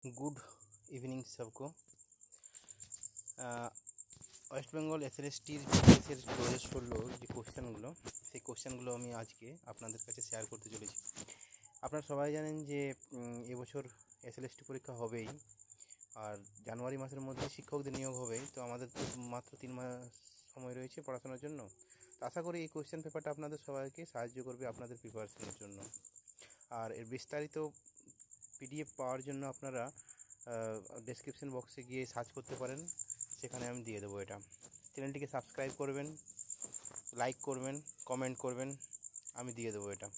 Good evening सबको। West Bengal এসএলএসটির জিএসের 2016 যে কোশ্চেনগুলো, সেই কোশ্চেনগুলো আমি আজকে আপনাদের কাছে শেয়ার করতে চলেছি। আপনারা সবাই জানেন যে এবছর এসএলএসটি পরীক্ষা হবেই, আর জানুয়ারি মাসের মধ্যে শিক্ষকদের নিয়োগ হবেই। তো আমাদের তো মাত্র 3 মাস সময় রয়েছে পড়াশোনার জন্য। তো আশা করি এই কোশ্চেন পেপারটা আপনাদের সবাইকে সাহায্য করবে আপনাদের প্রিপারেশনের জন্য। আর এর বিস্তারিত পিডিএফ পাওয়ার জন্য আপনারা ডেসক্রিপশন বক্সে গিয়ে সার্চ করতে পারেন, সেখানে আমি দিয়ে দেবো। এটা চ্যানেলটিকে সাবস্ক্রাইব করবেন, লাইক করবেন, কমেন্ট করবেন, আমি দিয়ে দেবো এটা।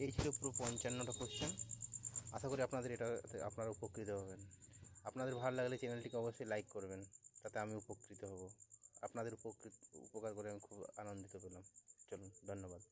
এই ছিল পুরো 55টা কোশ্চেন। আশা করি আপনারা উপকৃত হবেন। আপনাদের ভালো লাগলে চ্যানেলটিকে অবশ্যই লাইক করবেন, তাতে আমি উপকৃত হব। আপনাদের উপকার করে আমি খুব আনন্দিত পেলাম। চলুন, ধন্যবাদ।